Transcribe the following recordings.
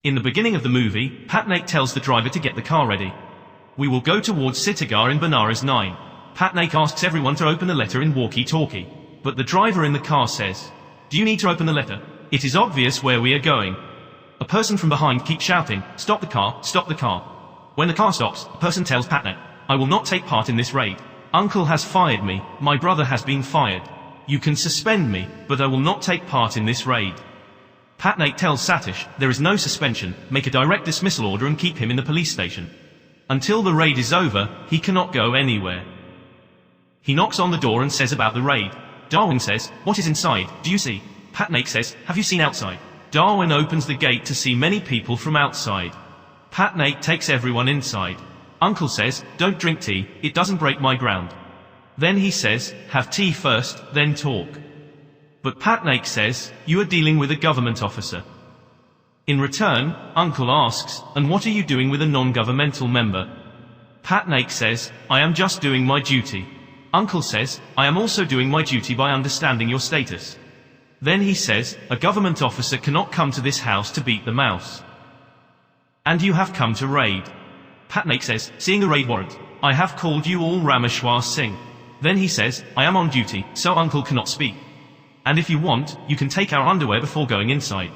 In the beginning of the movie, Patnaik tells the driver to get the car ready. We will go towards Sitagar in Banaras 9. Patnaik asks everyone to open a letter in walkie-talkie. But the driver in the car says, "Do you need to open the letter? It is obvious where we are going." A person from behind keeps shouting, "Stop the car, stop the car." When the car stops, a person tells Patnaik, "I will not take part in this raid. Uncle has fired me, my brother has been fired. You can suspend me, but I will not take part in this raid." Patnaik tells Satish, there is no suspension, make a direct dismissal order and keep him in the police station. Until the raid is over, he cannot go anywhere. He knocks on the door and says about the raid. Darwin says, "What is inside, do you see?" Patnaik says, "Have you seen outside?" Darwin opens the gate to see many people from outside. Patnaik takes everyone inside. Uncle says, "Don't drink tea, it doesn't break my ground." Then he says, "Have tea first, then talk." But Patnaik says, "You are dealing with a government officer." In return, Uncle asks, "And what are you doing with a non-governmental member?" Patnaik says, "I am just doing my duty." Uncle says, "I am also doing my duty by understanding your status." Then he says, "A government officer cannot come to this house to beat the mouse. And you have come to raid." Patnaik says, "Seeing a raid warrant, I have called you all Rameshwar Singh." Then he says, "I am on duty, so Uncle cannot speak. And if you want, you can take our underwear before going inside.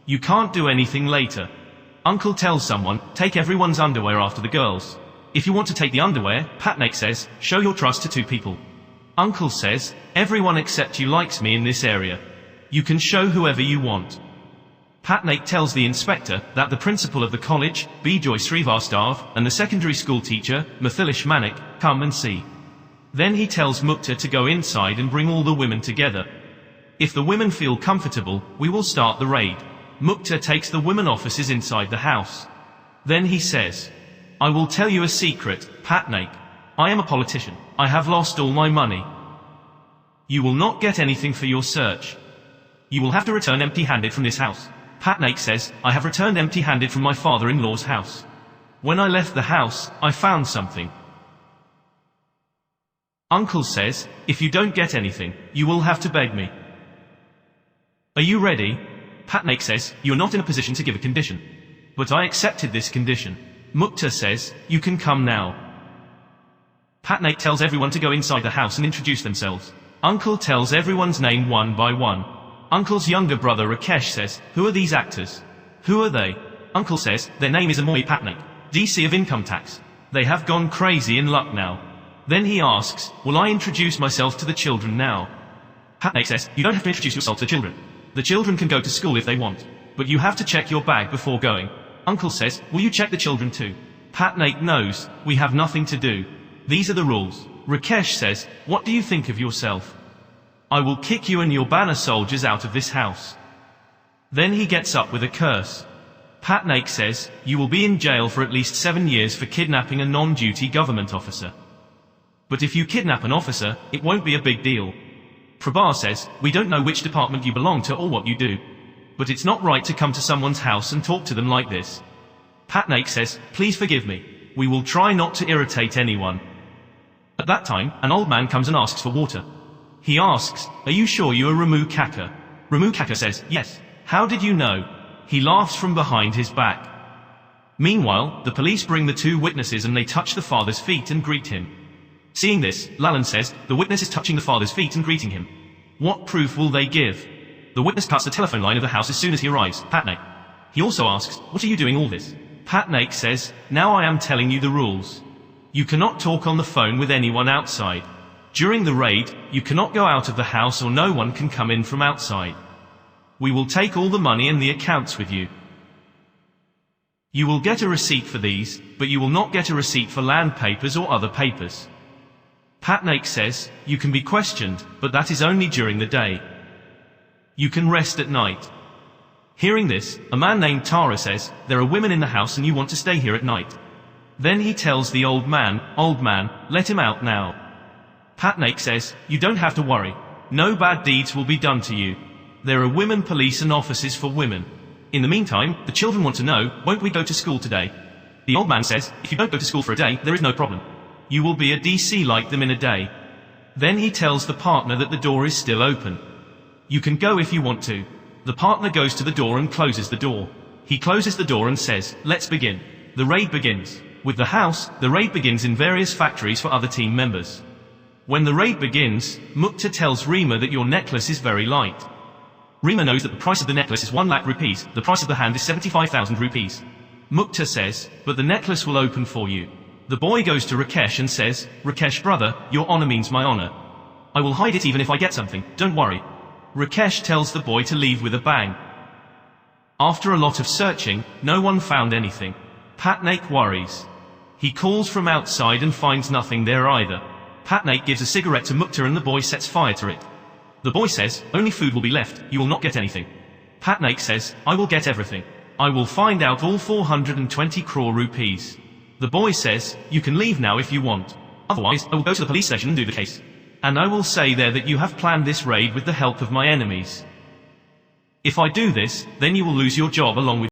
You can't do anything later." Uncle tells someone, "Take everyone's underwear after the girls." If you want to take the underwear, Patnaik says, "Show your trust to two people." Uncle says, "Everyone except you likes me in this area. You can show whoever you want." Patnaik tells the inspector that the principal of the college, Bijoy Srivastav, and the secondary school teacher, Mathilish Manik, come and see. Then he tells Mukta to go inside and bring all the women together. If the women feel comfortable, we will start the raid. Mukta takes the women officers inside the house. Then he says, "I will tell you a secret, Patnaik. I am a politician. I have lost all my money. You will not get anything for your search. You will have to return empty-handed from this house." Patnaik says, "I have returned empty-handed from my father-in-law's house. When I left the house, I found something." Uncle says, "If you don't get anything, you will have to beg me. Are you ready?" Patnaik says, "You are not in a position to give a condition. But I accepted this condition." Mukta says, "You can come now." Patnaik tells everyone to go inside the house and introduce themselves. Uncle tells everyone's name one by one. Uncle's younger brother Rakesh says, "Who are these actors? Who are they?" Uncle says, "Their name is Amoy Patnaik, DC of Income Tax. They have gone crazy in luck now." Then he asks, "Will I introduce myself to the children now?" Patnaik says, "You don't have to introduce yourself to the children. The children can go to school if they want. But you have to check your bag before going." Uncle says, "Will you check the children too?" Patnaik knows, we have nothing to do. These are the rules. Rakesh says, "What do you think of yourself? I will kick you and your banner soldiers out of this house." Then he gets up with a curse. Patnaik says, "You will be in jail for at least 7 years for kidnapping a non-duty government officer. But if you kidnap an officer, it won't be a big deal." Prabha says, "We don't know which department you belong to or what you do. But it's not right to come to someone's house and talk to them like this." Patnaik says, "Please forgive me. We will try not to irritate anyone." At that time, an old man comes and asks for water. He asks, "Are you sure you are Ramu Kaka?" Ramu Kaka says, "Yes." "How did you know?" He laughs from behind his back. Meanwhile, the police bring the two witnesses and they touch the father's feet and greet him. Seeing this, Lalan says, "The witness is touching the father's feet and greeting him. What proof will they give?" The witness cuts the telephone line of the house as soon as he arrives, Patnaik. He also asks, "What are you doing all this?" Patnaik says, "Now I am telling you the rules. You cannot talk on the phone with anyone outside. During the raid, you cannot go out of the house or no one can come in from outside. We will take all the money and the accounts with you. You will get a receipt for these, but you will not get a receipt for land papers or other papers." Patnaik says, "You can be questioned, but that is only during the day. You can rest at night." Hearing this, a man named Tara says, "There are women in the house and you want to stay here at night." Then he tells the old man, "Let him out now." Patnaik says, "You don't have to worry. No bad deeds will be done to you. There are women police and offices for women. In the meantime, the children want to know, won't we go to school today?" The old man says, "If you don't go to school for a day, there is no problem. You will be a DC like them in a day." Then he tells the partner that the door is still open. "You can go if you want to." The partner goes to the door and closes the door. He closes the door and says, "Let's begin." The raid begins. With the house, the raid begins in various factories for other team members. When the raid begins, Mukta tells Rima that your necklace is very light. Rima knows that the price of the necklace is 1 lakh rupees, the price of the hand is 75,000 rupees. Mukta says, "But the necklace will open for you." The boy goes to Rakesh and says, "Rakesh brother, your honor means my honor. I will hide it even if I get something, don't worry." Rakesh tells the boy to leave with a bang. After a lot of searching, no one found anything. Patnaik worries. He calls from outside and finds nothing there either. Patnaik gives a cigarette to Mukta and the boy sets fire to it. The boy says, "Only food will be left, you will not get anything." Patnaik says, "I will get everything. I will find out all 420 crore rupees." The boy says, "You can leave now if you want. Otherwise, I will go to the police station and do the case. And I will say there that you have planned this raid with the help of my enemies. If I do this, then you will lose your job along with